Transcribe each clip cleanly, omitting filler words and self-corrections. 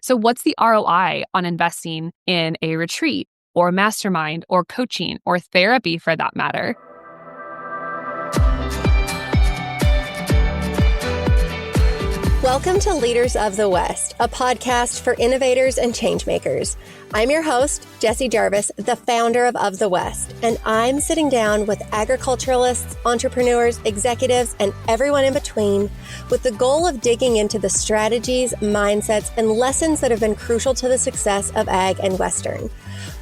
So what's the ROI on investing in a retreat or mastermind or coaching or therapy for that matter? Welcome to Leaders of the West, a podcast for innovators and changemakers. I'm your host, Jessie Jarvis, the founder of the West, and I'm sitting down with agriculturalists, entrepreneurs, executives, and everyone in between with the goal of digging into the strategies, mindsets, and lessons that have been crucial to the success of ag and Western.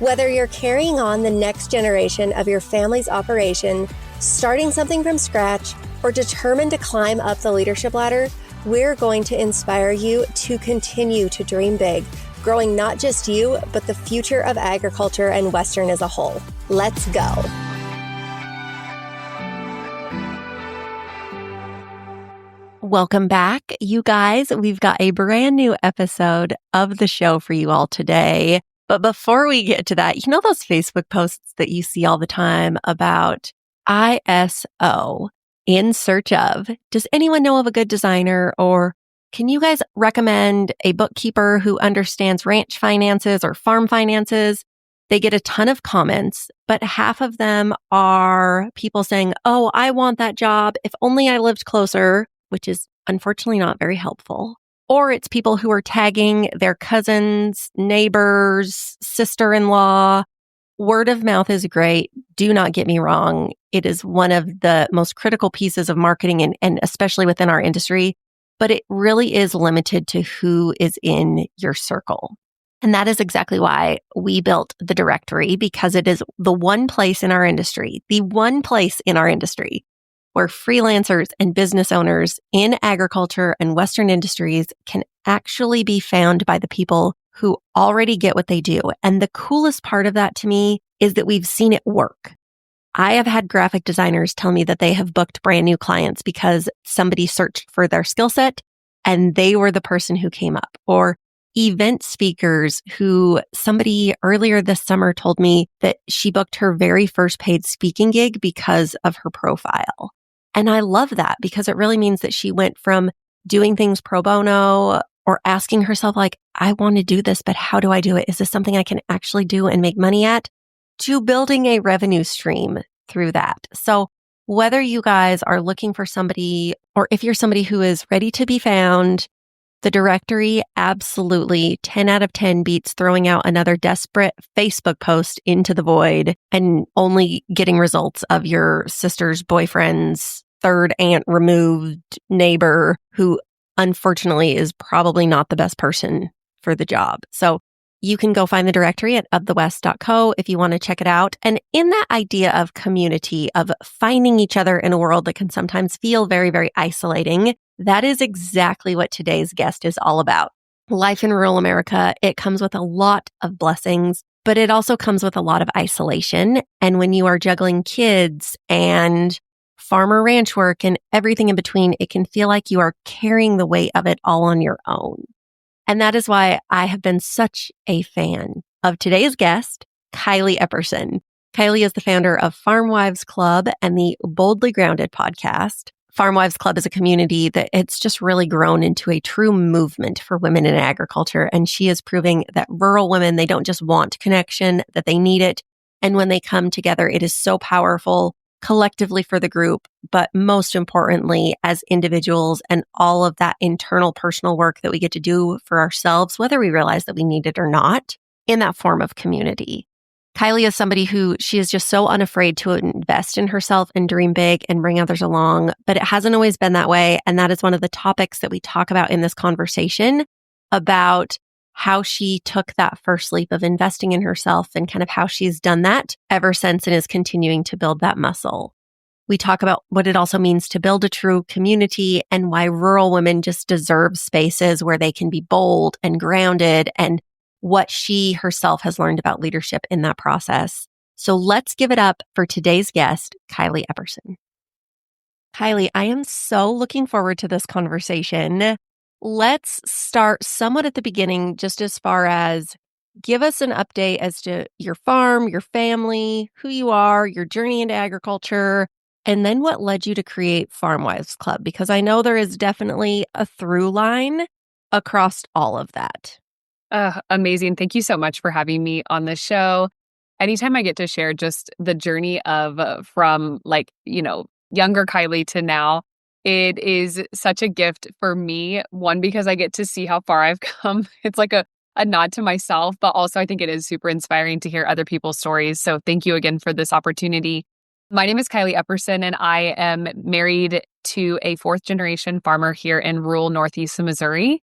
Whether you're carrying on the next generation of your family's operation, starting something from scratch, or determined to climb up the leadership ladder, we're going to inspire you to continue to dream big, growing not just you, but the future of agriculture and Western as a whole. Let's go. Welcome back, you guys. We've got a brand new episode of the show for you all today. But before we get to that, you know those Facebook posts that you see all the time about ISO? In search of, does anyone know of a good designer? Or can you guys recommend a bookkeeper who understands ranch finances or farm finances? They get a ton of comments, but half of them are people saying, oh, I want that job. If only I lived closer, which is unfortunately not very helpful. Or it's people who are tagging their cousins, neighbors, sister-in-law. Word of mouth is great. Do not get me wrong. It is one of the most critical pieces of marketing and especially within our industry, but it really is limited to who is in your circle. And that is exactly why we built the directory, because it is the one place in our industry, where freelancers and business owners in agriculture and Western industries can actually be found by the people who already get what they do. And the coolest part of that to me is that we've seen it work. I have had graphic designers tell me that they have booked brand new clients because somebody searched for their skill set and they were the person who came up. Or event speakers who somebody earlier this summer told me that she booked her very first paid speaking gig because of her profile. And I love that because it really means that she went from doing things pro bono or asking herself like, I want to do this, but how do I do it? Is this something I can actually do and make money at? To building a revenue stream through that. So whether you guys are looking for somebody or if you're somebody who is ready to be found, the directory absolutely 10 out of 10 beats throwing out another desperate Facebook post into the void and only getting results of your sister's boyfriend's third aunt removed neighbor who unfortunately is probably not the best person for the job. So you can go find the directory at ofthewest.co if you want to check it out. And in that idea of community, of finding each other in a world that can sometimes feel very, very isolating, that is exactly what today's guest is all about. Life in rural America, it comes with a lot of blessings, but it also comes with a lot of isolation. And when you are juggling kids and farmer ranch work and everything in between, it can feel like you are carrying the weight of it all on your own. And that is why I have been such a fan of today's guest, Kylie Epperson. Kylie is the founder of Farmwives Club and the Boldly Grounded podcast. Farmwives Club is a community that it's just really grown into a true movement for women in agriculture. And she is proving that rural women, they don't just want connection, that they need it. And when they come together, it is so powerful collectively for the group, but most importantly, as individuals and all of that internal personal work that we get to do for ourselves, whether we realize that we need it or not, in that form of community. Kylie is somebody who she is just so unafraid to invest in herself and dream big and bring others along, but it hasn't always been that way. And that is one of the topics that we talk about in this conversation about how she took that first leap of investing in herself and kind of how she's done that ever since and is continuing to build that muscle. We talk about what it also means to build a true community and why rural women just deserve spaces where they can be bold and grounded and what she herself has learned about leadership in that process. So let's give it up for today's guest, Kylie Epperson. Kylie, I am so looking forward to this conversation. Let's start somewhat at the beginning, just as far as give us an update as to your farm, your family, who you are, your journey into agriculture, and then what led you to create Farmwives Club, because I know there is definitely a through line across all of that. Amazing. Thank you so much for having me on the show. Anytime I get to share just the journey of from younger Kylie to now, it is such a gift for me. One, because I get to see how far I've come. It's like a nod to myself, but also I think it is super inspiring to hear other people's stories. So thank you again for this opportunity. My name is Kylie Epperson, and I am married to a fourth generation farmer here in rural Northeast Missouri.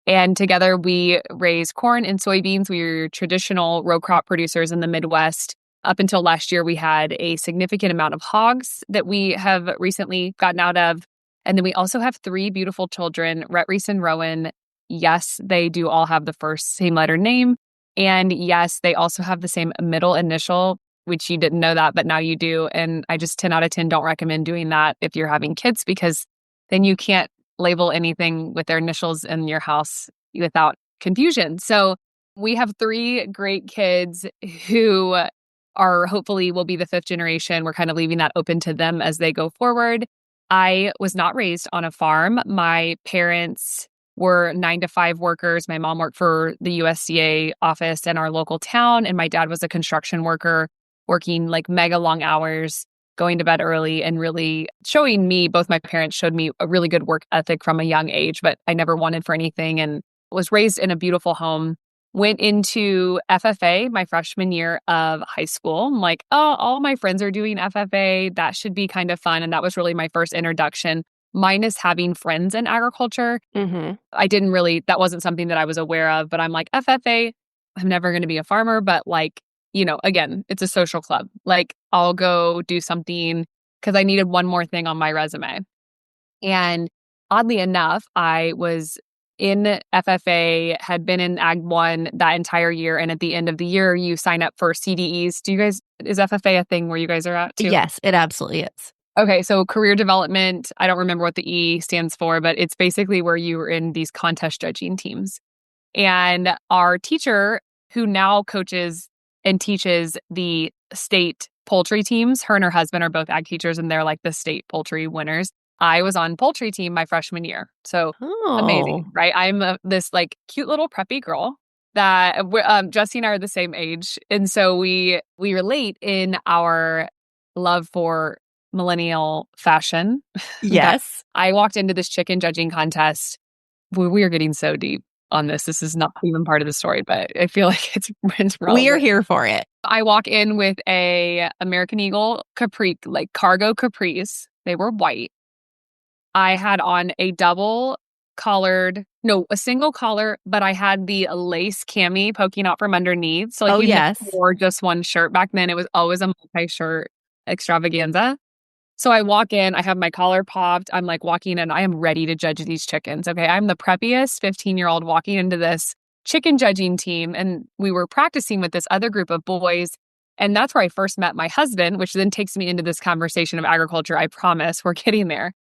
And together we raise corn and soybeans. We're traditional row crop producers in the Midwest. Up until last year, we had a significant amount of hogs that we have recently gotten out of. And then we also have three beautiful children, Rhett, Reese, and Rowan. Yes, they do all have the first same letter name. And yes, they also have the same middle initial, which you didn't know that, but now you do. And I just 10 out of 10 don't recommend doing that if you're having kids, because then you can't label anything with their initials in your house without confusion. So we have three great kids who are hopefully will be the fifth generation. We're kind of leaving that open to them as they go forward. I was not raised on a farm. My parents were 9-to-5 workers. My mom worked for the USDA office in our local town, and my dad was a construction worker working like mega long hours, going to bed early, and really showing me, both my parents showed me a really good work ethic from a young age, but I never wanted for anything and was raised in a beautiful home. Went into FFA my freshman year of high school. I'm like, oh, all my friends are doing FFA. That should be kind of fun. And that was really my first introduction, minus having friends in agriculture. I didn't really, that wasn't something that I was aware of, but I'm like, FFA, I'm never going to be a farmer, but again, it's a social club. Like, I'll go do something because I needed one more thing on my resume. And oddly enough, I was in FFA, had been in Ag 1 that entire year. And at the end of the year, you sign up for CDEs. Is FFA a thing where you guys are at too? Yes, it absolutely is. Okay, so career development, I don't remember what the E stands for, but it's basically where you were in these contest judging teams. And our teacher, who now coaches and teaches the state poultry teams, her and her husband are both ag teachers, and they're like the state poultry winners. I was on poultry team my freshman year. So amazing, right? I'm this like cute little preppy girl that Jesse and I are the same age. And so we relate in our love for millennial fashion. Yes. I walked into this chicken judging contest. We are getting so deep on this. This is not even part of the story, but I feel like it's relevant. We are here for it. I walk in with a American Eagle Capri, like cargo capris. They were white. I had on a single collar, but I had the lace cami poking out from underneath. So never wore just one shirt. Back then, it was always a multi-shirt extravaganza. So I walk in, I have my collar popped. I'm like walking in, I am ready to judge these chickens. Okay, I'm the preppiest 15-year-old walking into this chicken judging team. And we were practicing with this other group of boys. And that's where I first met my husband, which then takes me into this conversation of agriculture. I promise we're getting there.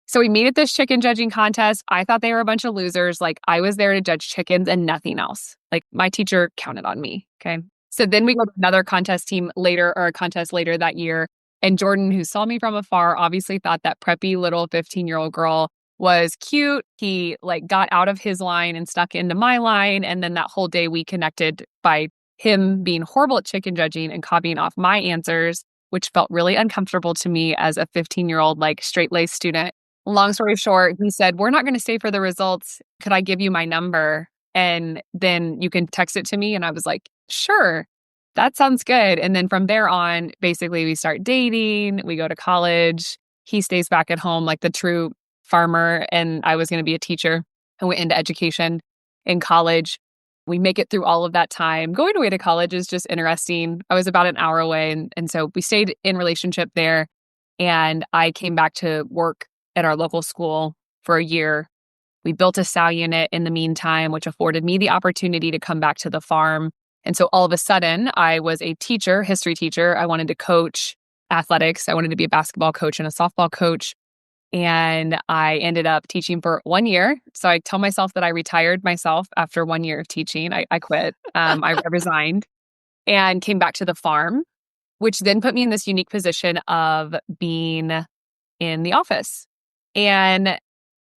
So we meet at this chicken judging contest. I thought they were a bunch of losers. Like, I was there to judge chickens and nothing else. Like, my teacher counted on me. Okay. So then we go to another contest later that year. And Jordan, who saw me from afar, obviously thought that preppy little 15-year-old girl was cute. He got out of his line and stuck into my line. And then that whole day we connected by him being horrible at chicken judging and copying off my answers, which felt really uncomfortable to me as a 15-year-old, straight-laced student. Long story short, he said, we're not going to stay for the results. Could I give you my number? And then you can text it to me. And I was like, sure, that sounds good. And then from there on, basically we start dating. We go to college. He stays back at home like the true farmer. And I was going to be a teacher. I went into education in college. We make it through all of that time. Going away to college is just interesting. I was about an hour away. And so we stayed in relationship there. And I came back to work at our local school for a year. We built a sow unit in the meantime, which afforded me the opportunity to come back to the farm. And so all of a sudden, I was a teacher, history teacher. I wanted to coach athletics. I wanted to be a basketball coach and a softball coach. And I ended up teaching for 1 year. So I tell myself that I retired myself after 1 year of teaching. I quit. I resigned and came back to the farm, which then put me in this unique position of being in the office. And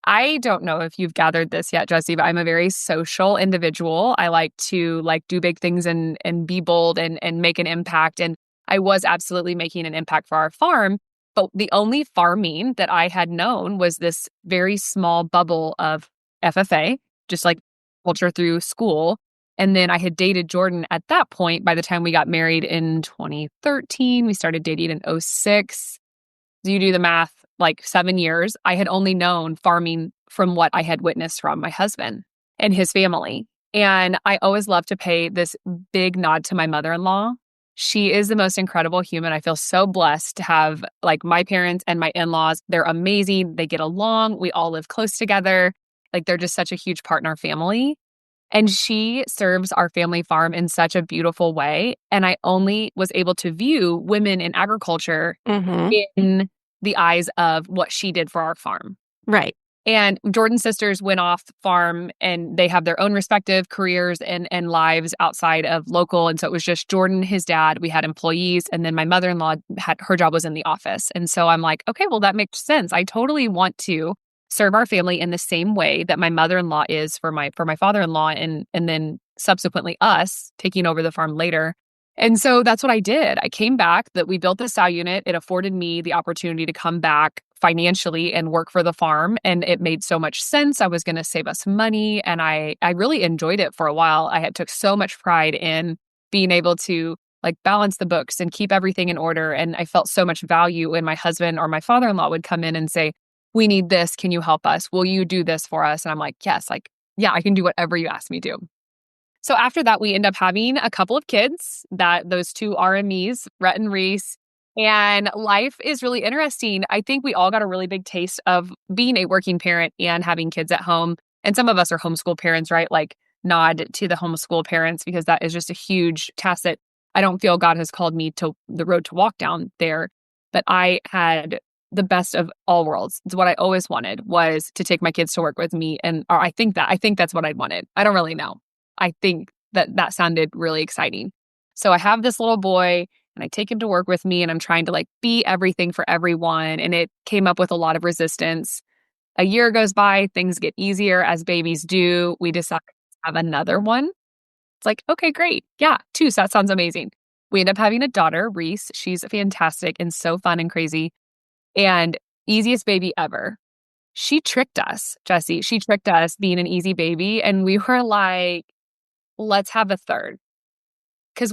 I don't know if you've gathered this yet, Jesse, but I'm a very social individual. I like to do big things and be bold and make an impact. And I was absolutely making an impact for our farm. But the only farming that I had known was this very small bubble of FFA, just like culture through school. And then I had dated Jordan at that point. By the time we got married in 2013, we started dating in '06. So you do the math, like 7 years, I had only known farming from what I had witnessed from my husband and his family. And I always love to pay this big nod to my mother-in-law. She is the most incredible human. I feel so blessed to have like my parents and my in-laws. They're amazing. They get along. We all live close together. Like they're just such a huge part in our family. And she serves our family farm in such a beautiful way. And I only was able to view women in agriculture in the eyes of what she did for our farm. Right. And Jordan's sisters went off farm and they have their own respective careers and lives outside of local. And so it was just Jordan, his dad, we had employees, and then my mother-in-law had her job was in the office. And so I'm like, okay, well, that makes sense. I totally want to serve our family in the same way that my mother-in-law is for my father-in-law and then subsequently us taking over the farm later. And so that's what I did. I came back, that we built the sow unit. It afforded me the opportunity to come back financially and work for the farm. And it made so much sense. I was going to save us money. And I really enjoyed it for a while. I had took so much pride in being able to like balance the books and keep everything in order. And I felt so much value when my husband or my father-in-law would come in and say, we need this. Can you help us? Will you do this for us? And I'm like, yes, like, yeah, I can do whatever you ask me to. So after that, we end up having a couple of kids, that those two RMEs, Rhett and Reese, and life is really interesting. I think we all got a really big taste of being a working parent and having kids at home. And some of us are homeschool parents, right? Like nod to the homeschool parents, because that is just a huge task that I don't feel God has called me to the road to walk down there. But I had the best of all worlds. It's what I always wanted, was to take my kids to work with me. Or I think that's what I wanted. I don't really know. I think that sounded really exciting. So I have this little boy and I take him to work with me and I'm trying to like be everything for everyone. And it came up with a lot of resistance. A year goes by, things get easier as babies do. We decide to have another one. It's like, okay, great. Yeah, two. So that sounds amazing. We end up having a daughter, Reese. She's fantastic and so fun and crazy and easiest baby ever. She tricked us, Jesse. She tricked us being an easy baby. And we were like, let's have a third. Because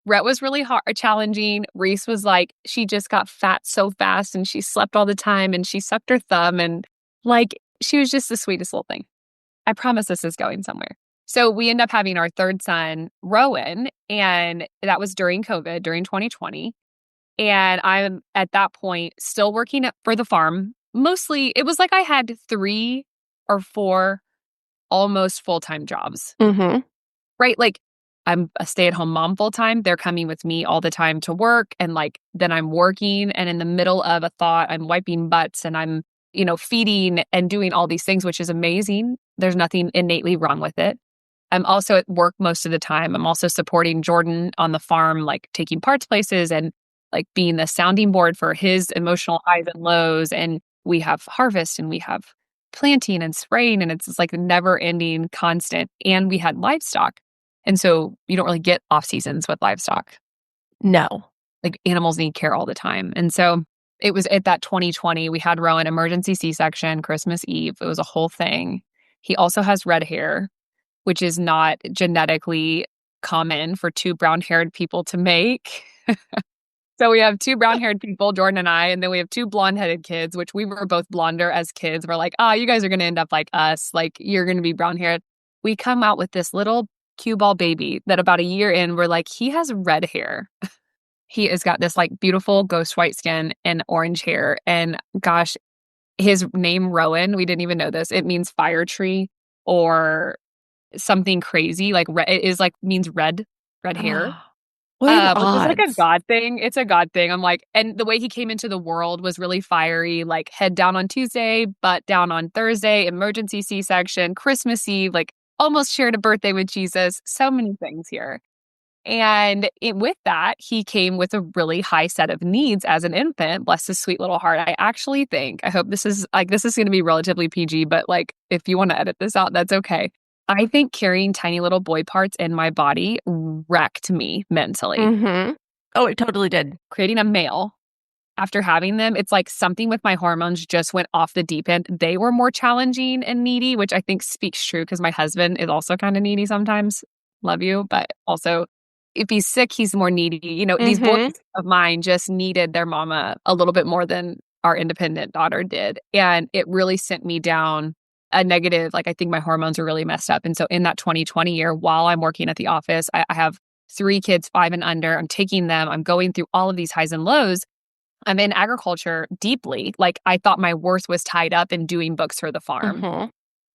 Rhett was really hard, challenging. Reese was like, she just got fat so fast and she slept all the time and she sucked her thumb. And like, she was just the sweetest little thing. I promise this is going somewhere. So we end up having our third son, Rowan. And that was during COVID, during 2020. And I'm at that point still working for the farm. Mostly, it was like I had 3 or 4 almost full-time jobs, right? Like I'm a stay-at-home mom full-time. They're coming with me all the time to work. And like, then I'm working and in the middle of a thought, I'm wiping butts and I'm, feeding and doing all these things, which is amazing. There's nothing innately wrong with it. I'm also at work most of the time. I'm also supporting Jordan on the farm, like taking parts places and like being the sounding board for his emotional highs and lows. And we have harvest and we have planting and spraying, and it's just like a never ending constant. And we had livestock. And so you don't really get off seasons with livestock. No. Like animals need care all the time. And so it was at that 2020, we had Rowan emergency C-section, Christmas Eve. It was a whole thing. He also has red hair, which is not genetically common for 2 brown-haired people to make. So we have 2 brown-haired people, Jordan and I, and then we have 2 blonde-headed kids, which we were both blonder as kids. We're like, you guys are going to end up like us. Like, you're going to be brown-haired. We come out with this little cue ball baby that about a year in, we're like, he has red hair. He has got this like beautiful ghost white skin and orange hair. And gosh, his name Rowan, we didn't even know this. It means fire tree or something crazy. Like it is like means red hair. What are the Which is like a odds? God thing. It's a God thing. I'm like, and the way he came into the world was really fiery, like head down on Tuesday, butt down on Thursday, emergency C-section, Christmas Eve, like almost shared a birthday with Jesus. So many things here. With that, he came with a really high set of needs as an infant. Bless his sweet little heart. I actually think, I hope this is going to be relatively PG, but like, if you want to edit this out, that's okay. I think carrying tiny little boy parts in my body wrecked me mentally. Mm-hmm. Oh, it totally did. Creating a male after having them, it's like something with my hormones just went off the deep end. They were more challenging and needy, which I think speaks true because my husband is also kind of needy sometimes. Love you. But also, if he's sick, he's more needy. These boys of mine just needed their mama a little bit more than our independent daughter did. And it really sent me down a negative, like I think my hormones are really messed up. And so in that 2020 year, while I'm working at the office, I have 3 kids, 5 and under. I'm taking them. I'm going through all of these highs and lows. I'm in agriculture deeply. Like I thought my worth was tied up in doing books for the farm. Mm-hmm.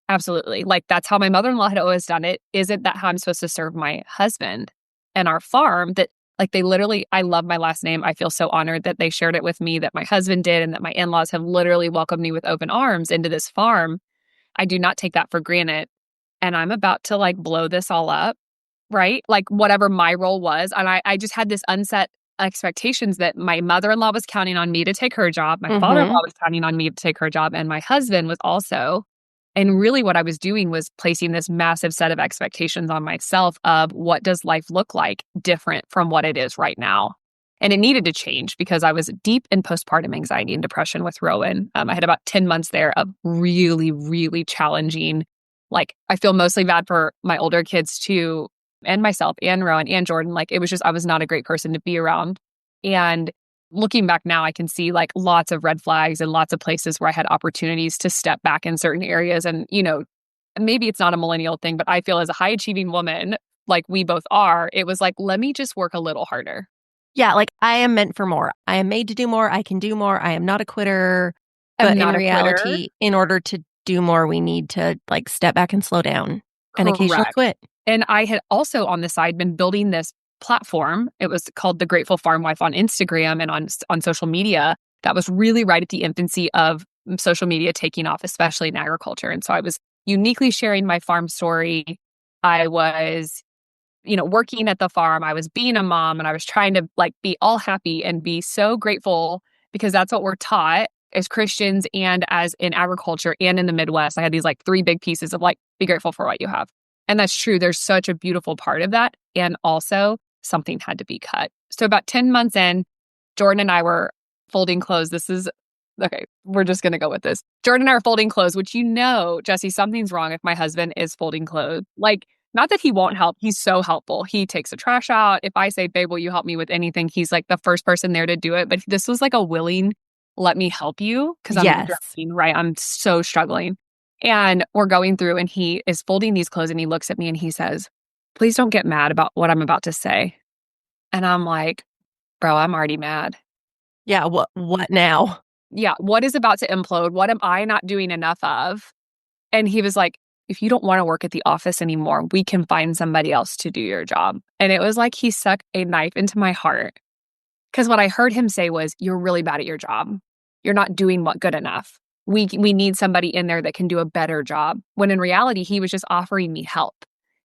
Absolutely. Like that's how my mother-in-law had always done it. Isn't that how I'm supposed to serve my husband and our farm? That like they literally, I love my last name. I feel so honored that they shared it with me, that my husband did, and that my in-laws have literally welcomed me with open arms into this farm. I do not take that for granted. And I'm about to like blow this all up, right? Like whatever my role was. And I just had this unset expectations that my mother-in-law was counting on me to take her job. My father-in-law was counting on me to take her job. And my husband was also. And really what I was doing was placing this massive set of expectations on myself of what does life look like different from what it is right now. And it needed to change because I was deep in postpartum anxiety and depression with Rowan. I had about 10 months there of really, really challenging. Like, I feel mostly bad for my older kids too, and myself and Rowan and Jordan. Like, it was just, I was not a great person to be around. And looking back now, I can see like lots of red flags and lots of places where I had opportunities to step back in certain areas. And, maybe it's not a millennial thing, but I feel as a high achieving woman, like we both are, it was like, let me just work a little harder. Yeah, like I am meant for more. I am made to do more. I can do more. I am not a quitter. But in reality, in order to do more, we need to like step back and slow down and occasionally quit. And I had also on the side been building this platform. It was called The Grateful Farm Wife on Instagram and on social media. That was really right at the infancy of social media taking off, especially in agriculture. And so I was uniquely sharing my farm story. I was working at the farm, I was being a mom, and I was trying to like be all happy and be so grateful because that's what we're taught as Christians and as in agriculture and in the Midwest. I had these like 3 big pieces of like, be grateful for what you have. And that's true. There's such a beautiful part of that. And also something had to be cut. So about 10 months in, Jordan and I were folding clothes. Okay, we're just going to go with this. Jordan and I are folding clothes, which Jesse, something's wrong if my husband is folding clothes. Like, not that he won't help. He's so helpful. He takes the trash out. If I say, babe, will you help me with anything? He's like the first person there to do it. But this was like a willing, let me help you. Because I'm drowning, right? I'm so struggling. And we're going through and he is folding these clothes and he looks at me and he says, please don't get mad about what I'm about to say. And I'm like, bro, I'm already mad. Yeah. What now? Yeah. What is about to implode? What am I not doing enough of? And he was like, if you don't want to work at the office anymore, we can find somebody else to do your job. And it was like he stuck a knife into my heart. Because what I heard him say was, you're really bad at your job. You're not doing what good enough. We need somebody in there that can do a better job. When in reality, he was just offering me help.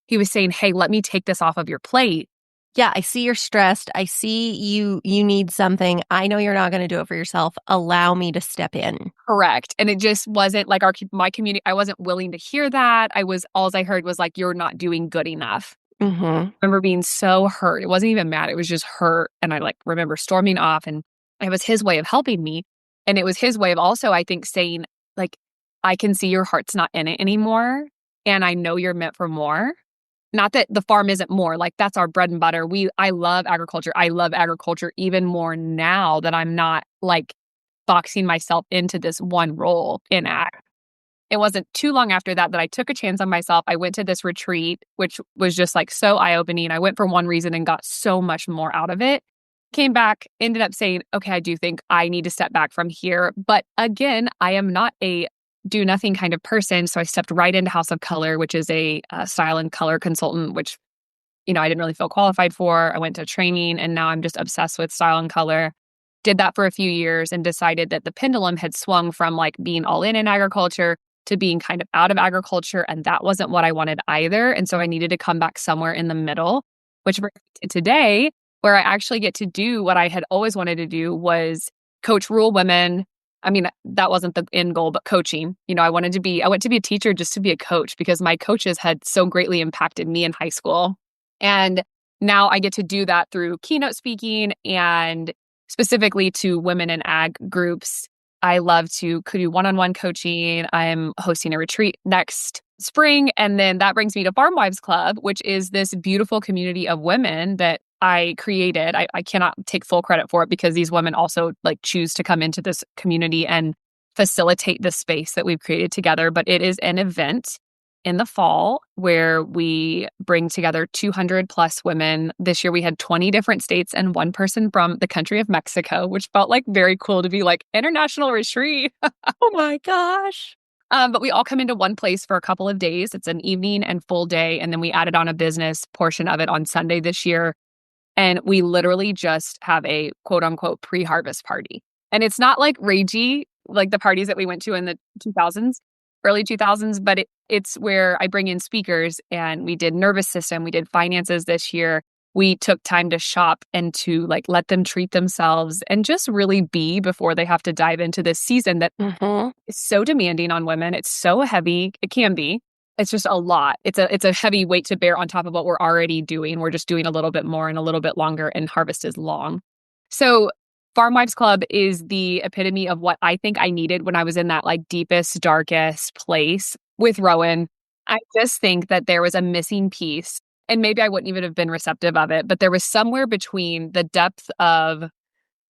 He was saying, hey, let me take this off of your plate. Yeah, I see you're stressed. I see you need something. I know you're not going to do it for yourself. Allow me to step in. Correct. And it just wasn't like my community. I wasn't willing to hear that. All I heard was like, you're not doing good enough. Mm-hmm. I remember being so hurt. It wasn't even mad. It was just hurt. And I like remember storming off, and it was his way of helping me. And it was his way of also, I think, saying like, I can see your heart's not in it anymore. And I know you're meant for more. Not that the farm isn't more, like that's our bread and butter. I love agriculture. I love agriculture even more now that I'm not like boxing myself into this one role in ag. It wasn't too long after that I took a chance on myself. I went to this retreat, which was just like so eye-opening. I went for one reason and got so much more out of it. Came back, ended up saying, okay, I do think I need to step back from here. But again, I am not a do nothing kind of person. So I stepped right into House of Color, which is a style and color consultant, which, I didn't really feel qualified for. I went to training and now I'm just obsessed with style and color. Did that for a few years and decided that the pendulum had swung from like being all in agriculture to being kind of out of agriculture. And that wasn't what I wanted either. And so I needed to come back somewhere in the middle. which brings me to today, where I actually get to do what I had always wanted to do was coach rural women. I mean, that wasn't the end goal, but coaching. I went to be a teacher just to be a coach because my coaches had so greatly impacted me in high school. And now I get to do that through keynote speaking and specifically to women in ag groups. I love to do one-on-one coaching. I'm hosting a retreat next spring. And then that brings me to Farmwives Club, which is this beautiful community of women that I created. I cannot take full credit for it because these women also choose to come into this community and facilitate the space that we've created together. But it is an event in the fall where we bring together 200 plus women. This year we had 20 different states and one person from the country of Mexico, which felt very cool to be international retreat. Oh my gosh. But we all come into one place for a couple of days. It's an evening and full day. And then we added on a business portion of it on Sunday this year. And we literally just have a quote unquote pre-harvest party. And it's not ragey, like the parties that we went to in the 2000s, early 2000s, but it's where I bring in speakers and we did nervous system, we did finances this year. We took time to shop and to let them treat themselves and just really be before they have to dive into this season that is so demanding on women. It's so heavy. It can be. It's just a lot. It's a heavy weight to bear on top of what we're already doing. We're just doing a little bit more and a little bit longer, and harvest is long. So Farmwives Club is the epitome of what I think I needed when I was in that deepest, darkest place with Rowan. I just think that there was a missing piece, and maybe I wouldn't even have been receptive of it, but there was somewhere between the depth of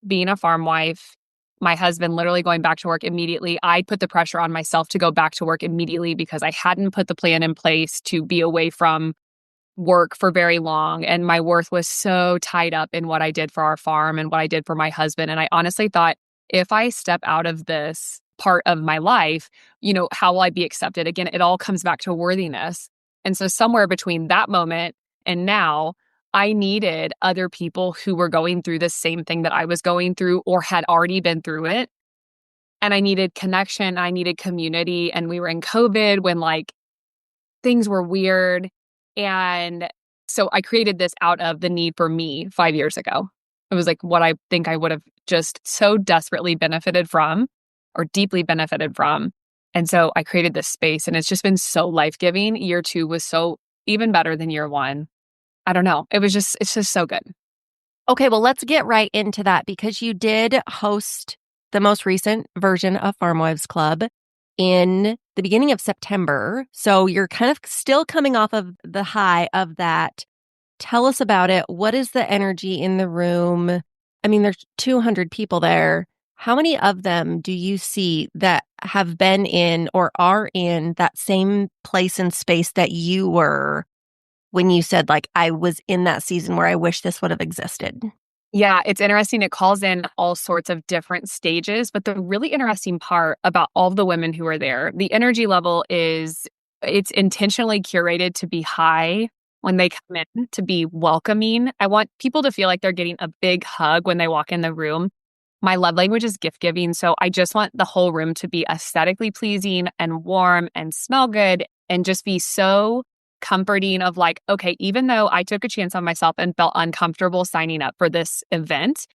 being a farm wife, my husband literally going back to work immediately. I put the pressure on myself to go back to work immediately because I hadn't put the plan in place to be away from work for very long. And my worth was so tied up in what I did for our farm and what I did for my husband. And I honestly thought, if I step out of this part of my life, how will I be accepted? Again, it all comes back to worthiness. And so somewhere between that moment and now, I needed other people who were going through the same thing that I was going through or had already been through it. And I needed connection. I needed community. And we were in COVID when things were weird. And so I created this out of the need for me 5 years ago. It was what I think I would have just so desperately benefited from or deeply benefited from. And so I created this space, and it's just been so life-giving. Year 2 was so even better than year 1. I don't know. It's just so good. Okay, well, let's get right into that because you did host the most recent version of Farmwives Club in the beginning of September. So you're kind of still coming off of the high of that. Tell us about it. What is the energy in the room? I mean, there's 200 people there. How many of them do you see that have been in or are in that same place and space that you were when you said, I was in that season where I wish this would have existed? Yeah, it's interesting. It calls in all sorts of different stages. But the really interesting part about all of the women who are there, the energy level it's intentionally curated to be high when they come in, to be welcoming. I want people to feel like they're getting a big hug when they walk in the room. My love language is gift giving. So I just want the whole room to be aesthetically pleasing and warm and smell good and just be so comforting of okay, even though I took a chance on myself and felt uncomfortable signing up for this event,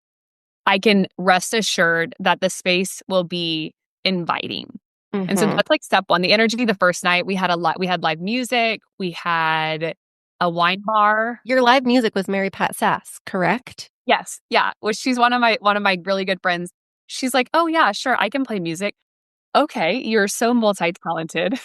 I can rest assured that the space will be inviting. And so that's step 1. The energy the first night, we had live music, we had a wine bar. Your live music was Mary Pat Sass, correct? Yes. Yeah. Well, she's one of my really good friends. She's like, "Oh yeah, sure, I can play music." Okay, you're so multi-talented.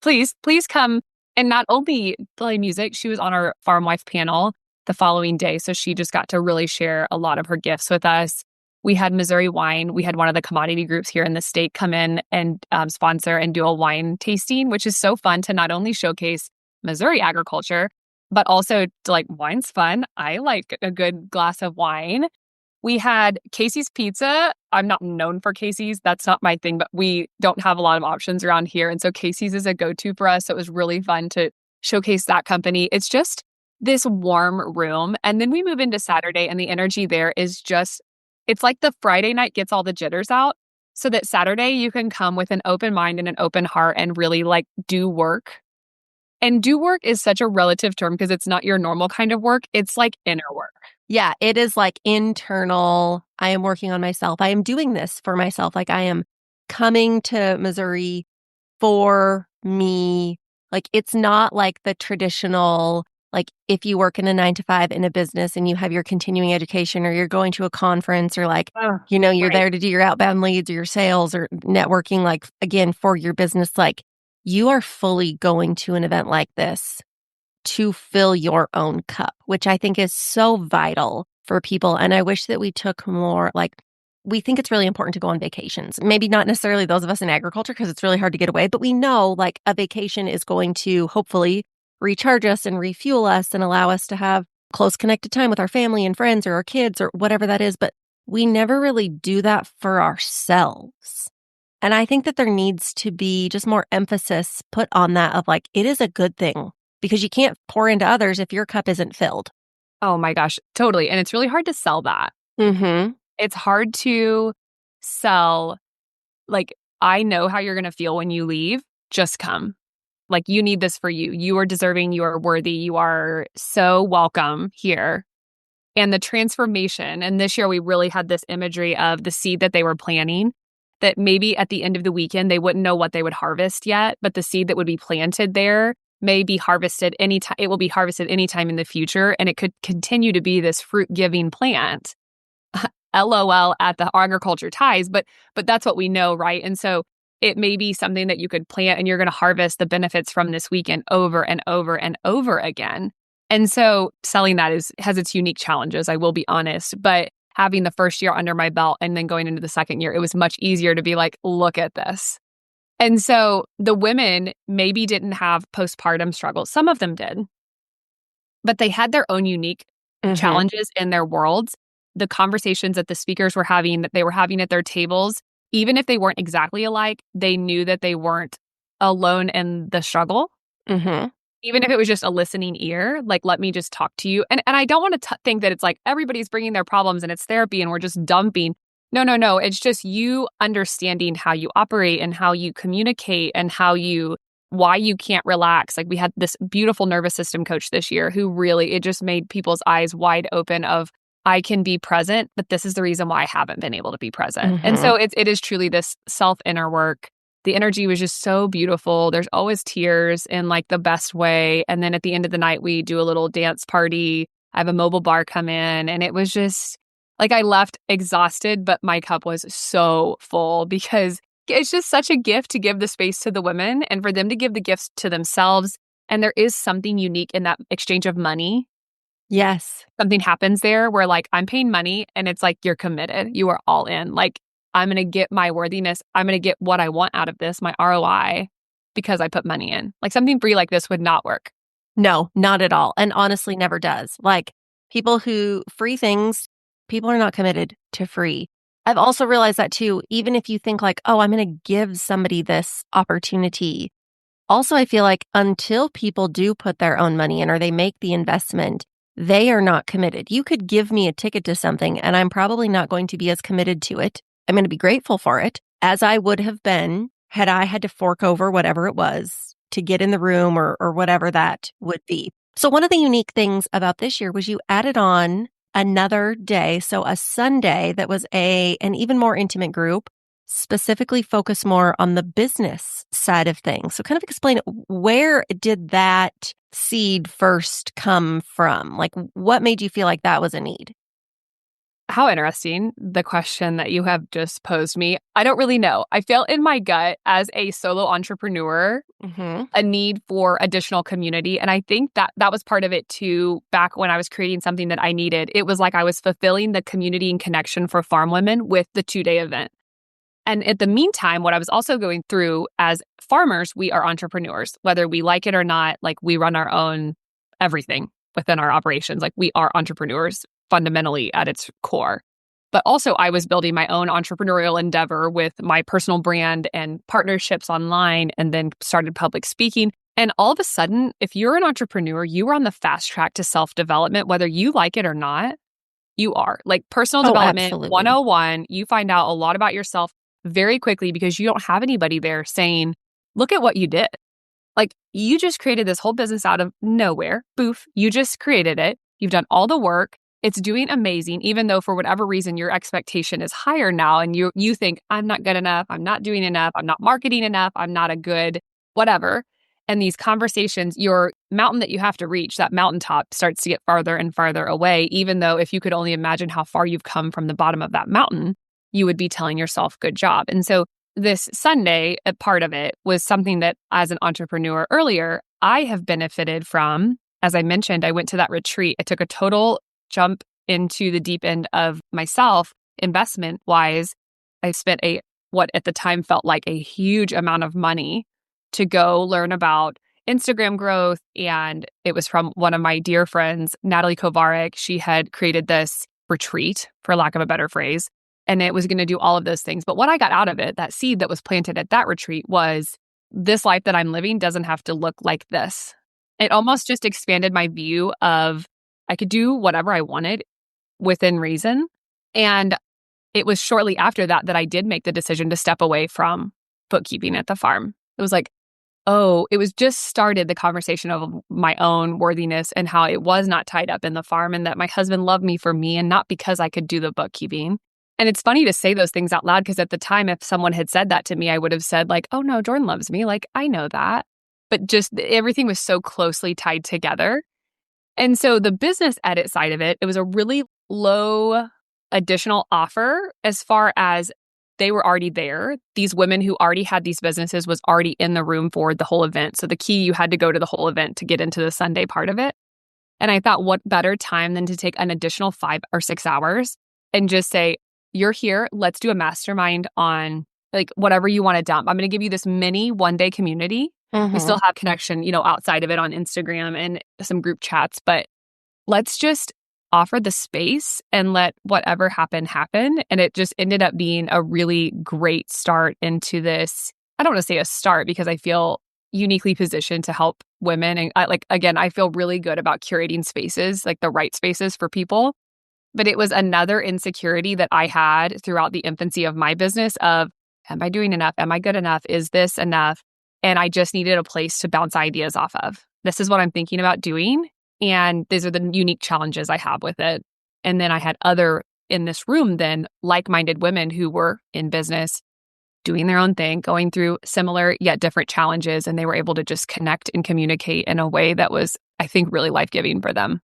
Please come. And not only play music, she was on our Farm Wife panel the following day. So she just got to really share a lot of her gifts with us. We had Missouri wine. We had one of the commodity groups here in the state come in and sponsor and do a wine tasting, which is so fun to not only showcase Missouri agriculture, but also to wine's fun. I like a good glass of wine. We had Casey's Pizza. I'm not known for Casey's. That's not my thing, but we don't have a lot of options around here. And so Casey's is a go-to for us. So it was really fun to showcase that company. It's just this warm room. And then we move into Saturday, and the energy there is just, it's like the Friday night gets all the jitters out so that Saturday you can come with an open mind and an open heart and really do work And do work is such a relative term because it's not your normal kind of work. It's like inner work. Yeah, it is like internal. I am working on myself. I am doing this for myself. Like I am coming to Missouri for me. Like it's not like the traditional, like if you work in a 9 to 5 in a business and you have your continuing education or you're going to a conference or like, you're Right. there to do your outbound leads or your sales or networking, like again, for your business, like you are fully going to an event like this to fill your own cup, which I think is so vital for people. And I wish that we took more, like, we think it's really important to go on vacations. Maybe not necessarily those of us in agriculture because it's really hard to get away, but we know like a vacation is going to hopefully recharge us and refuel us and allow us to have close connected time with our family and friends or our kids or whatever that is. But we never really do that for ourselves. And I think that there needs to be just more emphasis put on that of like, it is a good thing because you can't pour into others if your cup isn't filled. Oh my gosh, totally. And it's really hard to sell that. Mm-hmm. It's hard to sell, like, I know how you're going to feel when you leave. Just come. Like, you need this for you. You are deserving. You are worthy. You are so welcome here. And the transformation. And this year, we really had this imagery of the seed that they were planting, that maybe at the end of the weekend, they wouldn't know what they would harvest yet, but the seed that would be planted there may be harvested anytime. It will be harvested anytime in the future. And it could continue to be this fruit-giving plant. LOL at the agriculture ties, but that's what we know, right? And so it may be something that you could plant and you're going to harvest the benefits from this weekend over and over and over again. And so selling that has its unique challenges, I will be honest, but having the first year under my belt and then going into the second year, it was much easier to be like, look at this. And so the women maybe didn't have postpartum struggles. Some of them did, but they had their own unique challenges in their worlds. The conversations that the speakers were having, that they were having at their tables, even if they weren't exactly alike, they knew that they weren't alone in the struggle. Mm-hmm. Even if it was just a listening ear, like, let me just talk to you. And I don't want to think that it's like everybody's bringing their problems and it's therapy and we're just dumping. No. It's just you understanding how you operate and how you communicate and why you can't relax. Like we had this beautiful nervous system coach this year who really, it just made people's eyes wide open of, I can be present, but this is the reason why I haven't been able to be present. Mm-hmm. And so it is truly this self-inner work. The energy was just so beautiful. There's always tears in like the best way. And then at the end of the night, we do a little dance party. I have a mobile bar come in and it was just like I left exhausted, but my cup was so full because it's just such a gift to give the space to the women and for them to give the gifts to themselves. And there is something unique in that exchange of money. Yes. Something happens there where like I'm paying money and it's like you're committed. You are all in. Like I'm going to get my worthiness. I'm going to get what I want out of this, my ROI, because I put money in. Like something free like this would not work. No, not at all. And honestly, never does. Like people who free things, people are not committed to free. I've also realized that too, even if you think like, oh, I'm going to give somebody this opportunity. Also, I feel like until people do put their own money in or they make the investment, they are not committed. You could give me a ticket to something and I'm probably not going to be as committed to it. I'm going to be grateful for it as I would have been had I had to fork over whatever it was to get in the room or whatever that would be. So one of the unique things about this year was you added on another day. So a Sunday that was an even more intimate group, specifically focused more on the business side of things. So kind of explain where did that seed first come from? Like what made you feel like that was a need? How interesting, the question that you have just posed me. I don't really know. I felt in my gut as a solo entrepreneur, a need for additional community. And I think that was part of it too, back when I was creating something that I needed. It was like I was fulfilling the community and connection for farm women with the 2-day event. And at the meantime, what I was also going through as farmers, we are entrepreneurs, whether we like it or not, like we run our own everything within our operations. Like we are entrepreneurs fundamentally at its core. But also I was building my own entrepreneurial endeavor with my personal brand and partnerships online and then started public speaking. And all of a sudden, if you're an entrepreneur, you are on the fast track to self-development, whether you like it or not, you are. Like personal development Absolutely. 101, you find out a lot about yourself very quickly because you don't have anybody there saying, look at what you did. Like, you just created this whole business out of nowhere. Boof. You just created it. You've done all the work. It's doing amazing, even though for whatever reason, your expectation is higher now. And you think, I'm not good enough. I'm not doing enough. I'm not marketing enough. I'm not a good whatever. And these conversations, your mountain that you have to reach, that mountaintop starts to get farther and farther away, even though if you could only imagine how far you've come from the bottom of that mountain, you would be telling yourself, good job. And so this Sunday, a part of it was something that as an entrepreneur earlier, I have benefited from. As I mentioned, I went to that retreat. I took a total jump into the deep end of myself, investment wise. I spent what at the time felt like a huge amount of money to go learn about Instagram growth. And it was from one of my dear friends, Natalie Kovarik. She had created this retreat, for lack of a better phrase, and it was going to do all of those things. But what I got out of it, that seed that was planted at that retreat, was this life that I'm living doesn't have to look like this. It almost just expanded my view of I could do whatever I wanted within reason. And it was shortly after that I did make the decision to step away from bookkeeping at the farm. It was like, it was just started the conversation of my own worthiness and how it was not tied up in the farm and that my husband loved me for me and not because I could do the bookkeeping. And it's funny to say those things out loud because at the time, if someone had said that to me, I would have said like, oh no, Jordan loves me. Like, I know that. But just everything was so closely tied together. And so the business edit side of it, it was a really low additional offer as far as they were already there. These women who already had these businesses was already in the room for the whole event. So the key, you had to go to the whole event to get into the Sunday part of it. And I thought, what better time than to take an additional 5 or 6 hours and just say, you're here, let's do a mastermind on like whatever you want to dump. I'm going to give you this mini one-day community. We still have connection, outside of it on Instagram and some group chats, but let's just offer the space and let whatever happen. And it just ended up being a really great start into this. I don't want to say a start because I feel uniquely positioned to help women. And I feel really good about curating spaces, like the right spaces for people. But it was another insecurity that I had throughout the infancy of my business of, am I doing enough? Am I good enough? Is this enough? And I just needed a place to bounce ideas off of. This is what I'm thinking about doing. And these are the unique challenges I have with it. And then I had other in this room then like-minded women who were in business, doing their own thing, going through similar yet different challenges. And they were able to just connect and communicate in a way that was, I think, really life-giving for them.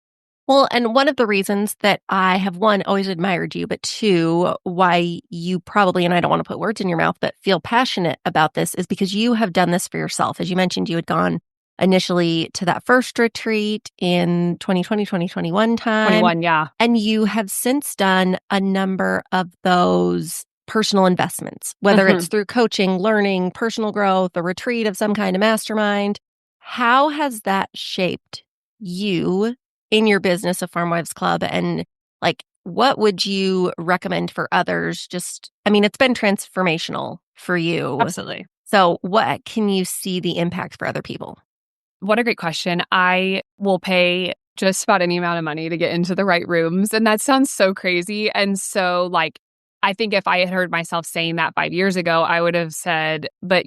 Well, and one of the reasons that I have, one, always admired you, but two, why you probably, and I don't want to put words in your mouth, but feel passionate about this is because you have done this for yourself. As you mentioned, you had gone initially to that first retreat in 2020, 2021 time. 21, yeah. And you have since done a number of those personal investments, whether it's through coaching, learning, personal growth, a retreat of some kind of mastermind. How has that shaped you in your business of Farmwives Club? And what would you recommend for others? It's been transformational for you. Absolutely. So what can you see the impact for other people? What a great question. I will pay just about any amount of money to get into the right rooms. And that sounds so crazy. And so I think if I had heard myself saying that 5 years ago, I would have said, but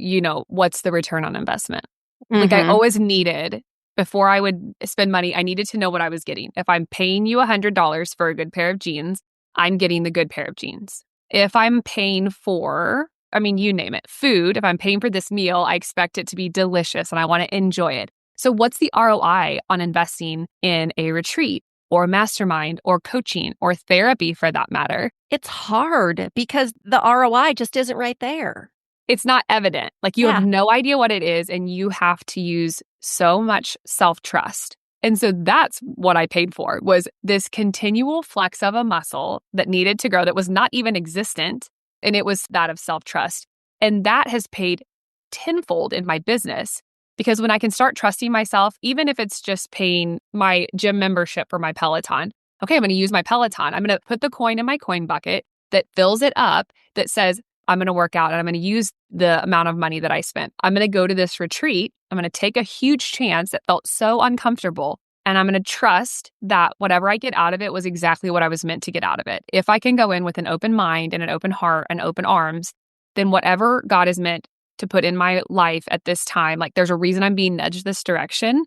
what's the return on investment? I always needed, before I would spend money, I needed to know what I was getting. If I'm paying you $100 for a good pair of jeans, I'm getting the good pair of jeans. If I'm paying for, you name it, food, if I'm paying for this meal, I expect it to be delicious and I want to enjoy it. So what's the ROI on investing in a retreat or mastermind or coaching or therapy for that matter? It's hard because the ROI just isn't right there. It's not evident. You have no idea what it is, and you have to use so much self-trust. And so that's what I paid for, was this continual flex of a muscle that needed to grow that was not even existent, and it was that of self-trust. And that has paid tenfold in my business, because when I can start trusting myself, even if it's just paying my gym membership for my Peloton, okay, I'm going to use my Peloton. I'm going to put the coin in my coin bucket that fills it up, that says, I'm going to work out and I'm going to use the amount of money that I spent. I'm going to go to this retreat. I'm going to take a huge chance that felt so uncomfortable. And I'm going to trust that whatever I get out of it was exactly what I was meant to get out of it. If I can go in with an open mind and an open heart and open arms, then whatever God is meant to put in my life at this time. Like there's a reason I'm being nudged this direction.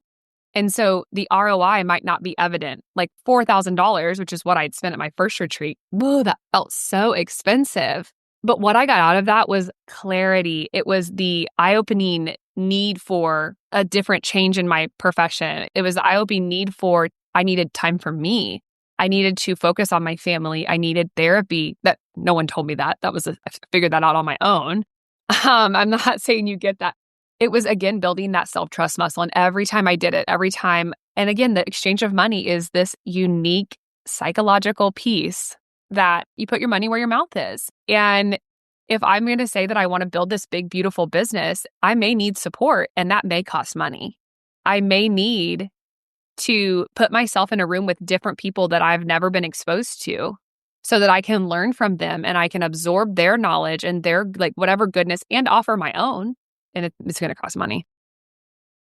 And so the ROI might not be evident. Like $4,000, which is what I'd spent at my first retreat. Whoa, that felt so expensive. But what I got out of that was clarity. It was the eye-opening need for a different change in my profession. It was the eye-opening need for, I needed time for me. I needed to focus on my family. I needed therapy. That no one told me that. I figured that out on my own. I'm not saying you get that. It was, again, building that self-trust muscle. And every time I did it, and again, the exchange of money is this unique psychological piece that you put your money where your mouth is. And if I'm going to say that I want to build this big, beautiful business, I may need support, and that may cost money. I may need to put myself in a room with different people that I've never been exposed to so that I can learn from them and I can absorb their knowledge and their whatever goodness and offer my own. And it's going to cost money.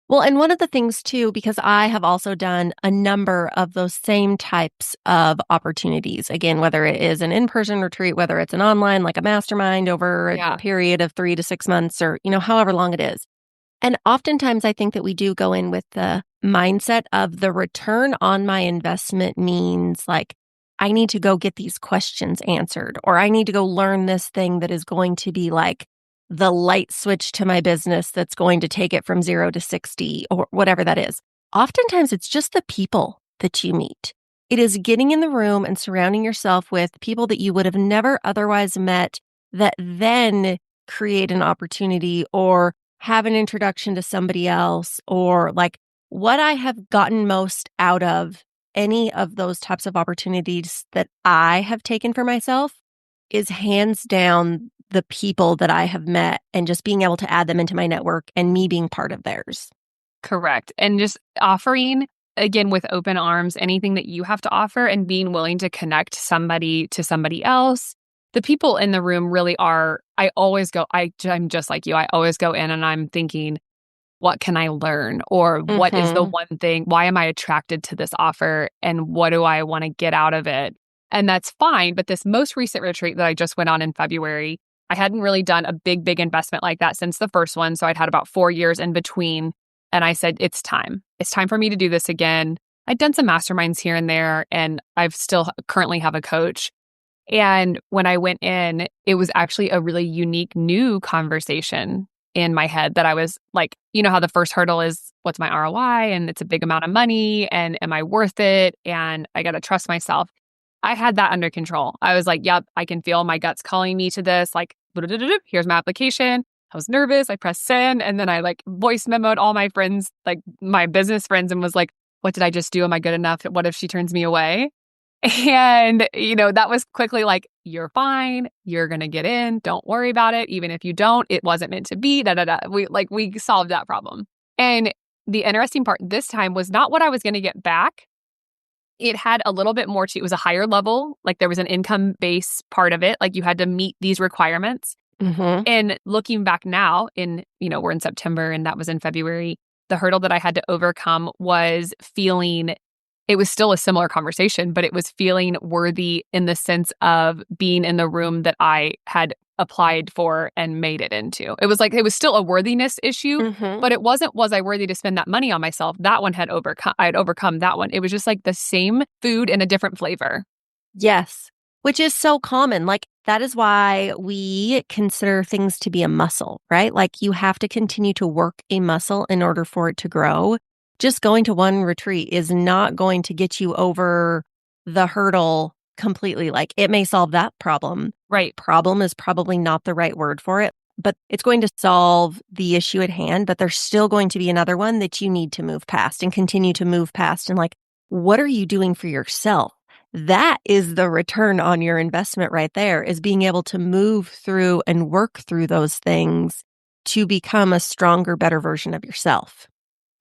Well, and one of the things too, because I have also done a number of those same types of opportunities, again, whether it is an in-person retreat, whether it's an online, like a mastermind over a period of 3 to 6 months or, however long it is. And oftentimes I think that we do go in with the mindset of the return on my investment means like, I need to go get these questions answered, or I need to go learn this thing that is going to be like the light switch to my business that's going to take it from 0 to 60 or whatever that is. Oftentimes it's just the people that you meet. It is getting in the room and surrounding yourself with people that you would have never otherwise met that then create an opportunity or have an introduction to somebody else, or like what I have gotten most out of any of those types of opportunities that I have taken for myself is hands down the people that I have met and just being able to add them into my network and me being part of theirs. Correct. And just offering, again, with open arms, anything that you have to offer and being willing to connect somebody to somebody else. The people in the room really are, I'm just like you. I always go in and I'm thinking, what can I learn? Or what is the one thing? Why am I attracted to this offer? And what do I want to get out of it? And that's fine. But this most recent retreat that I just went on in February, I hadn't really done a big, big investment like that since the first one. So I'd had about 4 years in between. And I said, it's time. It's time for me to do this again. I'd done some masterminds here and there, and I've still currently have a coach. And when I went in, it was actually a really unique new conversation in my head that I was like, how the first hurdle is, what's my ROI? And it's a big amount of money. And am I worth it? And I got to trust myself. I had that under control. I was like, yep, I can feel my guts calling me to this. Like, here's my application. I was nervous. I pressed send. And then I voice memoed all my friends, like my business friends, and was like, what did I just do? Am I good enough? What if she turns me away? And, that was quickly like, you're fine. You're going to get in. Don't worry about it. Even if you don't, it wasn't meant to be. We solved that problem. And the interesting part this time was not what I was going to get back. It had a little bit more to it. It was a higher level. Like there was an income base part of it. Like you had to meet these requirements. Mm-hmm. And looking back now we're in September and that was in February. The hurdle that I had to overcome was feeling, it was still a similar conversation, but it was feeling worthy in the sense of being in the room that I had applied for and made it into. It was still a worthiness issue, but it wasn't, was I worthy to spend that money on myself? That one I had overcome that one. It was just like the same food in a different flavor. Yes, which is so common. Like that is why we consider things to be a muscle, right? Like you have to continue to work a muscle in order for it to grow. Just going to one retreat is not going to get you over the hurdle completely. Like it may solve that problem. Right. Problem is probably not the right word for it, but it's going to solve the issue at hand. But there's still going to be another one that you need to move past and continue to move past. And like, what are you doing for yourself? That is the return on your investment right there, is being able to move through and work through those things to become a stronger, better version of yourself.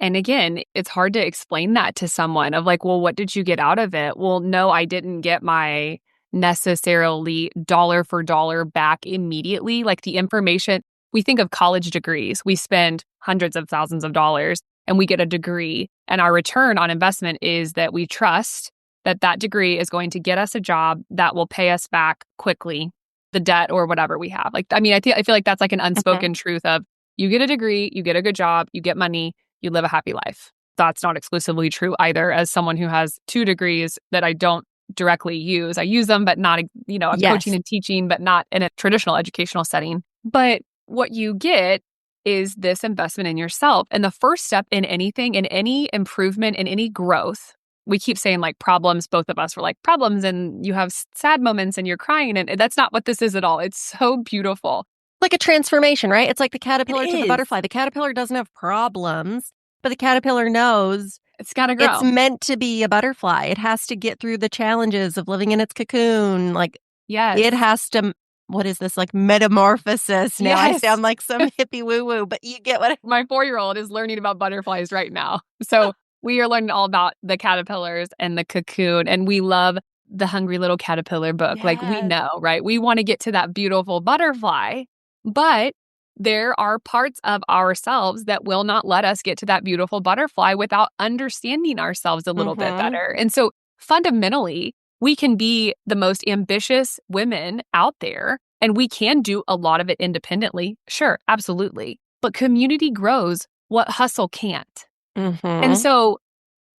And again, it's hard to explain that to someone of like, well, what did you get out of it? Well, no, I didn't get my necessarily dollar for dollar back immediately. Like the information, we think of college degrees. We spend hundreds of thousands of dollars and we get a degree. And our return on investment is that we trust that that degree is going to get us a job that will pay us back quickly, the debt or whatever we have. I feel like that's like an unspoken truth of You get a degree, you get a good job, you get money, you live a happy life. That's not exclusively true either. As someone who has 2 degrees that I don't directly use, I use them, but not, I'm coaching and teaching, but not in a traditional educational setting. But what you get is this investment in yourself. And the first step in anything, in any improvement, in any growth, we keep saying like problems, both of us were like problems, and you have sad moments and you're crying. And that's not what this is at all. It's so beautiful. Like a transformation, right? It's like the caterpillar It to the is. butterfly. The caterpillar doesn't have problems, but the caterpillar knows It's got to grow. it's meant to be a butterfly. It has to get through the challenges of living in its cocoon. Like, Yes. it has to, what is this, like metamorphosis? Now I Yes. sound like some hippie woo-woo, but you get what My 4-year-old is learning about butterflies right now. So we are learning all about the caterpillars and the cocoon, and we love the Hungry Little Caterpillar book. Like, we know, right? We want to get to that beautiful butterfly, but there are parts of ourselves that will not let us get to that beautiful butterfly without understanding ourselves a little bit better. And so fundamentally, we can be the most ambitious women out there, and we can do a lot of it independently. Sure, absolutely. But community grows what hustle can't. And so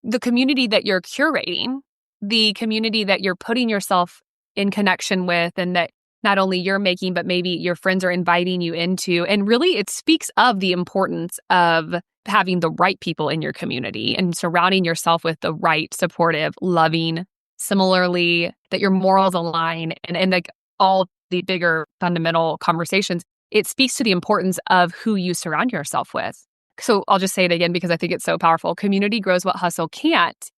the community that you're curating, the community that you're putting yourself in connection with, and that not only you're making, but maybe your friends are inviting you into. And really, it speaks of the importance of having the right people in your community and surrounding yourself with the right, supportive, loving, similarly, that your morals align, and like all the bigger fundamental conversations. It speaks to the importance of who you surround yourself with. So I'll just say it again because I think it's so powerful. Community grows what hustle can't.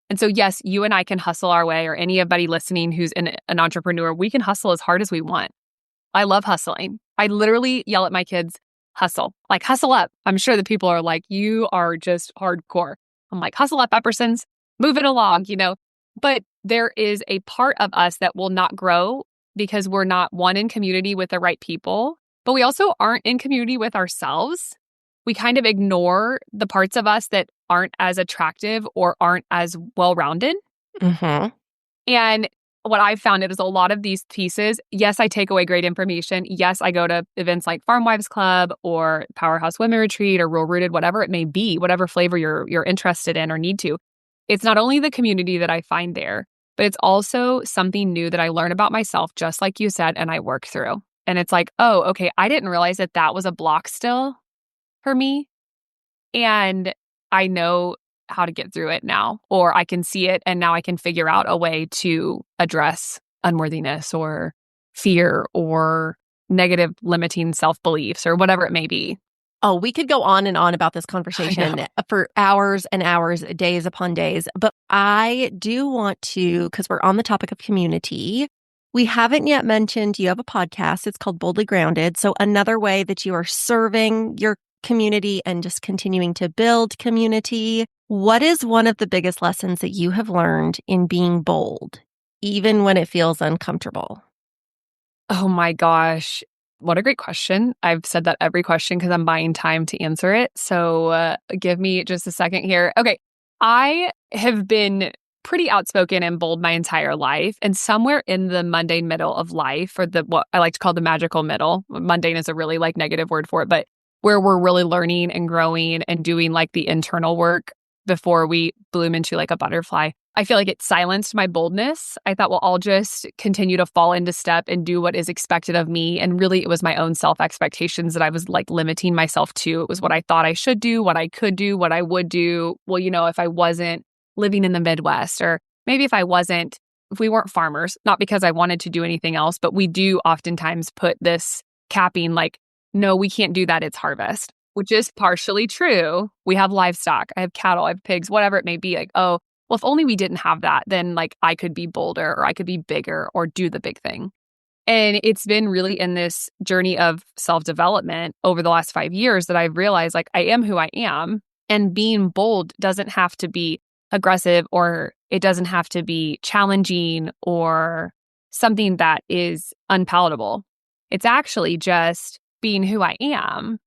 And so, yes, you and I can hustle our way, or anybody listening who's an entrepreneur, we can hustle as hard as we want. I love hustling. I literally yell at my kids, hustle, like hustle up. I'm sure the people are like, you are just hardcore. I'm like, hustle up, Eppersons, move it along, But there is a part of us that will not grow because we're not, one, in community with the right people, but we also aren't in community with ourselves. We kind of ignore the parts of us that aren't as attractive or aren't as well-rounded. And what I've found is a lot of these pieces, yes, I take away great information. Yes, I go to events like Farmwives Club or Powerhouse Women Retreat or Real Rooted, whatever it may be, whatever flavor you're interested in or need to. It's not only the community that I find there, but it's also something new that I learn about myself, just like you said, and I work through. And it's like, oh, okay, I didn't realize that was a block still for me. And I know how to get through it now, or I can see it and now I can figure out a way to address unworthiness or fear or negative limiting self-beliefs or whatever it may be. Oh, we could go on and on about this conversation for hours and hours, days upon days. But I do want to, because we're on the topic of community, we haven't yet mentioned you have a podcast. It's called Boldly Grounded. So another way that you are serving your community and just continuing to build community. What is one of the biggest lessons that you have learned in being bold, even when it feels uncomfortable? Oh my gosh. What a great question. I've said that every question because I'm buying time to answer it. So give me just a second here. Okay. I have been pretty outspoken and bold my entire life. And somewhere in the mundane middle of life, or what I like to call the magical middle, mundane is a really like negative word for it, but where we're really learning and growing and doing like the internal work before we bloom into like a butterfly. I feel like it silenced my boldness. I thought, well, I'll just continue to fall into step and do what is expected of me. And really, it was my own self-expectations that I was like limiting myself to. It was what I thought I should do, what I could do, what I would do. Well, if I wasn't living in the Midwest, or maybe if we weren't farmers, not because I wanted to do anything else, but we do oftentimes put this capping like, no, we can't do that. It's harvest, which is partially true. We have livestock. I have cattle, I have pigs, whatever it may be. Like, oh, well, if only we didn't have that, then like I could be bolder or I could be bigger or do the big thing. And it's been really in this journey of self-development over the last 5 years that I've realized like I am who I am, and being bold doesn't have to be aggressive, or it doesn't have to be challenging or something that is unpalatable. It's actually just being who I am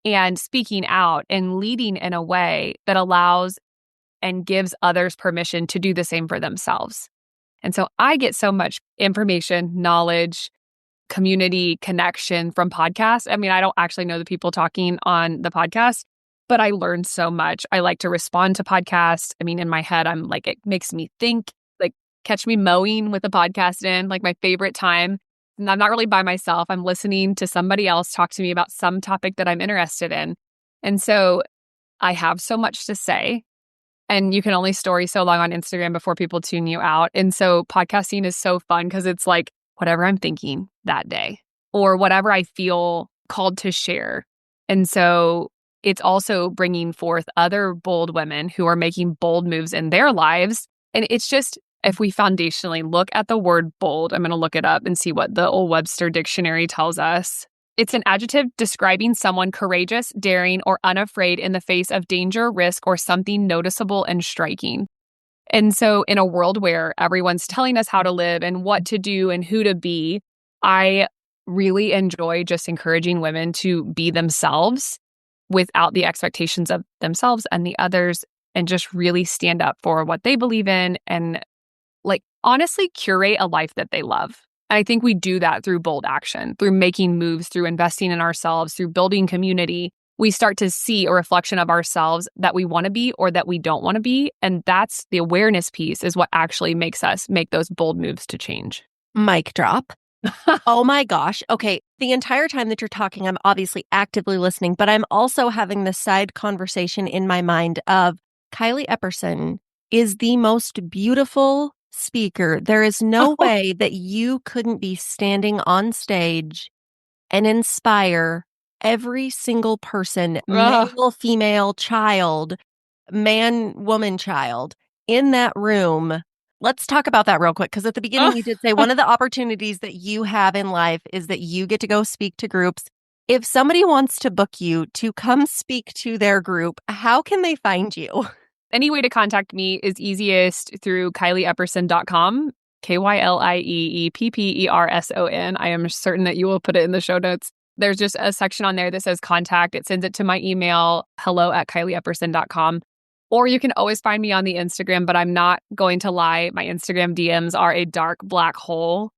and speaking out and leading in a way that allows and gives others permission to do the same for themselves. And so I get so much information, knowledge, community connection from podcasts. I mean, I don't actually know the people talking on the podcast, but I learned so much. I like to respond to podcasts. I mean, in my head, I'm like, it makes me think, like catch me mowing with a podcast in, like my favorite time. And I'm not really by myself. I'm listening to somebody else talk to me about some topic that I'm interested in. And so I have so much to say. And you can only story so long on Instagram before people tune you out. And so podcasting is so fun because it's like whatever I'm thinking that day or whatever I feel called to share. And so it's also bringing forth other bold women who are making bold moves in their lives. And it's just, if we foundationally look at the word bold, I'm going to look it up and see what the old Webster dictionary tells us. It's an adjective describing someone courageous, daring, or unafraid in the face of danger, risk, or something noticeable and striking. And so in a world where everyone's telling us how to live and what to do and who to be, I really enjoy just encouraging women to be themselves without the expectations of themselves and the others, and just really stand up for what they believe in and like honestly curate a life that they love. And I think we do that through bold action, through making moves, through investing in ourselves, through building community. We start to see a reflection of ourselves that we want to be or that we don't want to be. And that's the awareness piece is what actually makes us make those bold moves to change. Mic drop. Oh my gosh. Okay. The entire time that you're talking, I'm obviously actively listening, but I'm also having this side conversation in my mind of Kylie Epperson is the most beautiful speaker. There is no way that you couldn't be standing on stage and inspire every single person, male, female, child, man, woman, child in that room. Let's talk about that real quick. Because at the beginning, you did say one of the opportunities that you have in life is that you get to go speak to groups. If somebody wants to book you to come speak to their group, how can they find you? Any way to contact me is easiest through KylieEpperson.com, KylieEpperson. I am certain that you will put it in the show notes. There's just a section on there that says contact. It sends it to my email, hello@KylieEpperson.com. Or you can always find me on the Instagram, but I'm not going to lie. My Instagram DMs are a dark black hole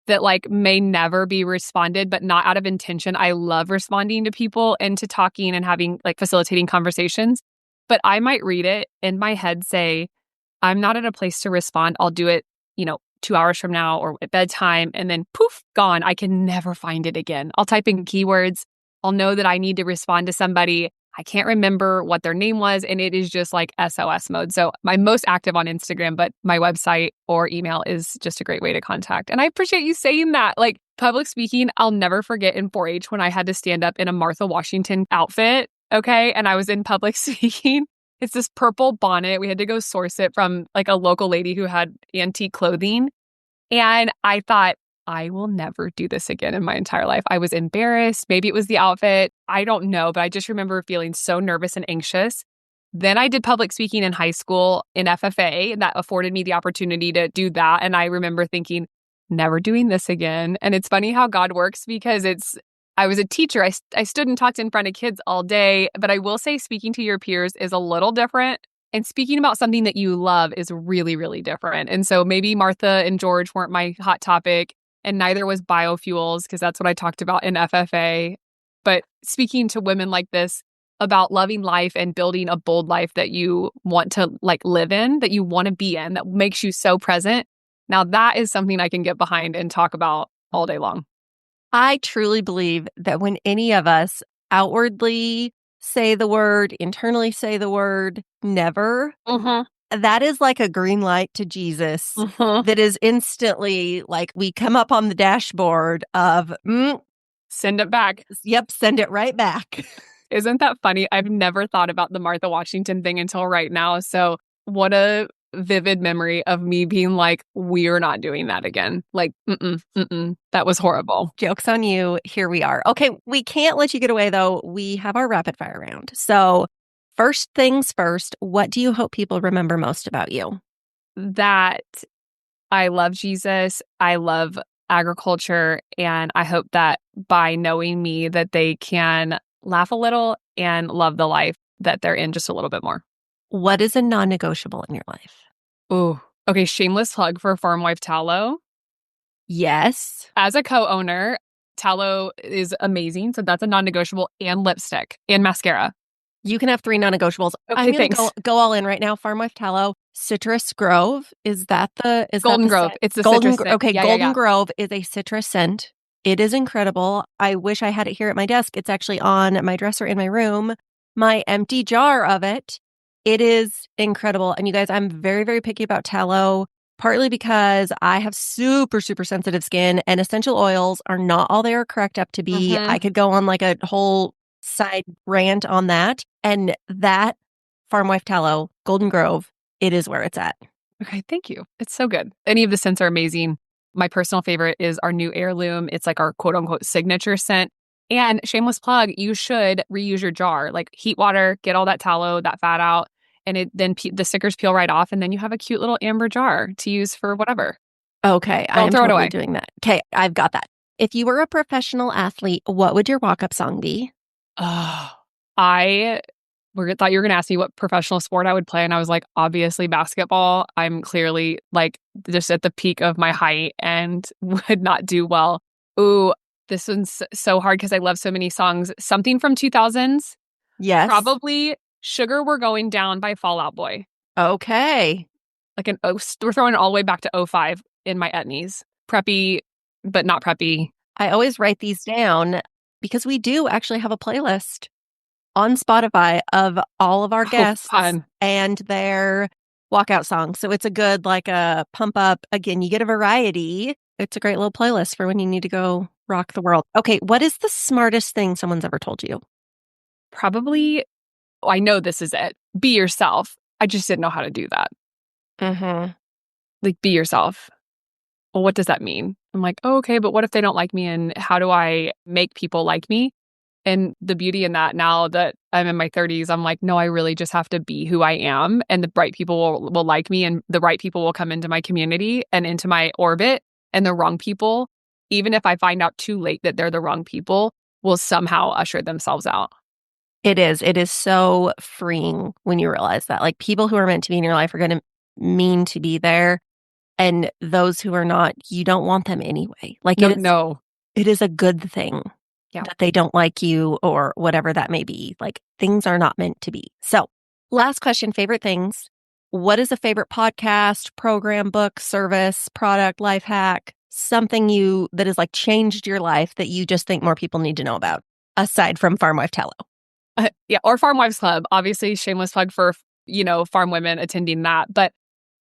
that like may never be responded, but not out of intention. I love responding to people and to talking and having like facilitating conversations. But I might read it in my head, say, I'm not at a place to respond. I'll do it, 2 hours from now or at bedtime. And then poof, gone. I can never find it again. I'll type in keywords. I'll know that I need to respond to somebody. I can't remember what their name was. And it is just like SOS mode. So I'm most active on Instagram, but my website or email is just a great way to contact. And I appreciate you saying that. Like public speaking, I'll never forget in 4-H when I had to stand up in a Martha Washington outfit. Okay. And I was in public speaking. It's this purple bonnet. We had to go source it from like a local lady who had antique clothing. And I thought, I will never do this again in my entire life. I was embarrassed. Maybe it was the outfit. I don't know. But I just remember feeling so nervous and anxious. Then I did public speaking in high school in FFA. And that afforded me the opportunity to do that. And I remember thinking, never doing this again. And it's funny how God works because I was a teacher. I stood and talked in front of kids all day, but I will say speaking to your peers is a little different. And speaking about something that you love is really, really different. And so maybe Martha and George weren't my hot topic, and neither was biofuels, because that's what I talked about in FFA. But speaking to women like this about loving life and building a bold life that you want to like live in, that you want to be in, that makes you so present. Now that is something I can get behind and talk about all day long. I truly believe that when any of us outwardly say the word, internally say the word, never, that is like a green light to Jesus that is instantly like we come up on the dashboard of, send it back. Yep, send it right back. Isn't that funny? I've never thought about the Martha Washington thing until right now. So what a vivid memory of me being like, we're not doing that again. Like, that was horrible. Joke's on you. Here we are. Okay, we can't let you get away though. We have our rapid fire round. So first things first, what do you hope people remember most about you? That I love Jesus. I love agriculture. And I hope that by knowing me that they can laugh a little and love the life that they're in just a little bit more. What is a non-negotiable in your life? Ooh, okay. Shameless plug for Farmwife Tallow. Yes. As a co-owner, tallow is amazing. So that's a non-negotiable, and lipstick and mascara. You can have 3 non-negotiables. Okay, I'm going to thanks. go all in right now. Farmwife tallow, Citrus Grove. Is that the Golden Grove. scent? It's the citrus scent. Okay, Yeah, Golden yeah. Grove is a citrus scent. It is incredible. I wish I had it here at my desk. It's actually on my dresser in my room. My empty jar of it. It is incredible. And you guys, I'm very, very picky about tallow, partly because I have super, super sensitive skin, and essential oils are not all they are cracked up to be. Mhm. I could go on like a whole side rant on that. And that Farmwife tallow, Golden Grove, it is where it's at. Okay, thank you. It's so good. Any of the scents are amazing. My personal favorite is our new heirloom. It's like our quote unquote signature scent. And shameless plug, you should reuse your jar. Like heat water, get all that tallow, that fat out, and the stickers peel right off. And then you have a cute little amber jar to use for whatever. Okay, I Don't am throw it totally away. doing that. Okay, I've got that. If you were a professional athlete, what would your walk-up song be? Oh, thought you were going to ask me what professional sport I would play. And I was like, obviously basketball. I'm clearly like just at the peak of my height and would not do well. Ooh, this one's so hard because I love so many songs. Something from 2000s. Yes. Probably Sugar We're Going Down by Fall Out Boy. Okay. We're throwing it all the way back to 05 in my etnies. Preppy, but not preppy. I always write these down because we do actually have a playlist on Spotify of all of our guests Fun. and their walkout songs. So it's a good, like a pump up. Again, you get a variety. It's a great little playlist for when you need to go rock the world. Okay, what is the smartest thing someone's ever told you? Probably, I know this is it. Be yourself. I just didn't know how to do that. Mm-hmm. Like, be yourself. Well, what does that mean? I'm like, oh, okay, but what if they don't like me? And how do I make people like me? And the beauty in that, now that I'm in my 30s, I'm like, no, I really just have to be who I am. And the right people will like me, and the right people will come into my community and into my orbit. And the wrong people, even if I find out too late that they're the wrong people, will somehow usher themselves out. It is. It is so freeing when you realize that. Like, people who are meant to be in your life are going to mean to be there. And those who are not, you don't want them anyway. Like, No. It is a good thing that they don't like you or whatever that may be. Like, things are not meant to be. So, last question, favorite things. What is a favorite podcast, program, book, service, product, life hack, something that has like changed your life that you just think more people need to know about, aside from Farmwife tallow? Or Farmwives Club. Obviously, shameless plug for, farm women attending that. But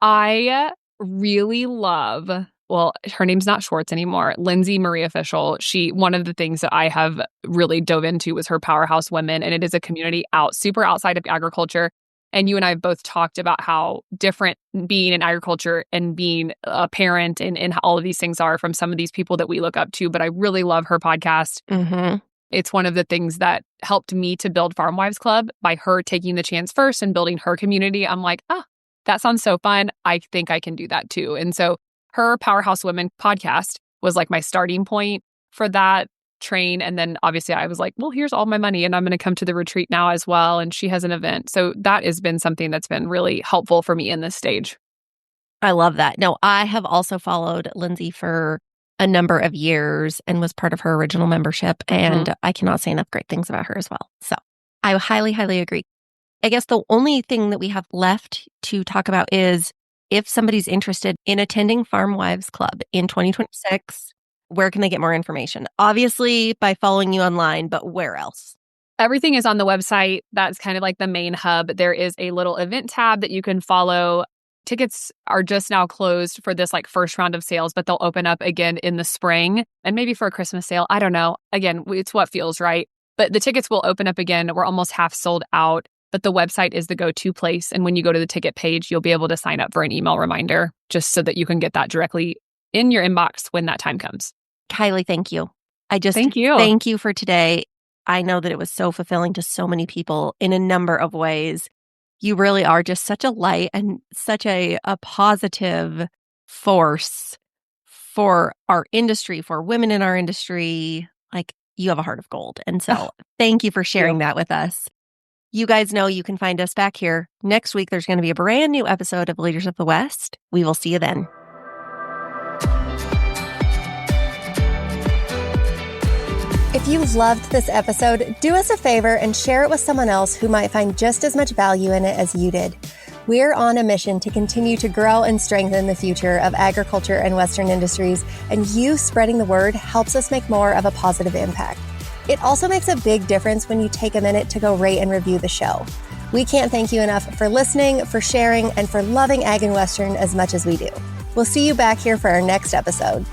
I really love, well, her name's not Schwartz anymore, Lindsay Marie Official. One of the things that I have really dove into was her Powerhouse Women, and it is a community super outside of agriculture. And you and I have both talked about how different being in agriculture and being a parent and all of these things are from some of these people that we look up to. But I really love her podcast. Mm-hmm. It's one of the things that helped me to build Farmwives Club by her taking the chance first and building her community. I'm like, that sounds so fun. I think I can do that too. And so her Powerhouse Women podcast was like my starting point for that train. And then obviously I was like, well, here's all my money and I'm going to come to the retreat now as well. And she has an event. So that has been something that's been really helpful for me in this stage. I love that. No, I have also followed Lindsay for a number of years and was part of her original membership. And I cannot say enough great things about her as well. So I highly, highly agree. I guess the only thing that we have left to talk about is if somebody's interested in attending Farmwives Club in 2026, where can they get more information? Obviously, by following you online, but where else? Everything is on the website. That's kind of like the main hub. There is a little event tab that you can follow. Tickets are just now closed for this like first round of sales, but they'll open up again in the spring and maybe for a Christmas sale. I don't know. Again, it's what feels right. But the tickets will open up again. We're almost half sold out, but the website is the go-to place. And when you go to the ticket page, you'll be able to sign up for an email reminder just so that you can get that directly in your inbox when that time comes. Kylie, thank you. Thank you. Thank you for today. I know that it was so fulfilling to so many people in a number of ways. You really are just such a light and such a positive force for our industry, for women in our industry. Like, you have a heart of gold. And so thank you for sharing that with us. You guys know you can find us back here next week. There's going to be a brand new episode of Leaders of the West. We will see you then. If you loved this episode, do us a favor and share it with someone else who might find just as much value in it as you did. We're on a mission to continue to grow and strengthen the future of agriculture and Western industries, and you spreading the word helps us make more of a positive impact. It also makes a big difference when you take a minute to go rate and review the show. We can't thank you enough for listening, for sharing, and for loving Ag and Western as much as we do. We'll see you back here for our next episode.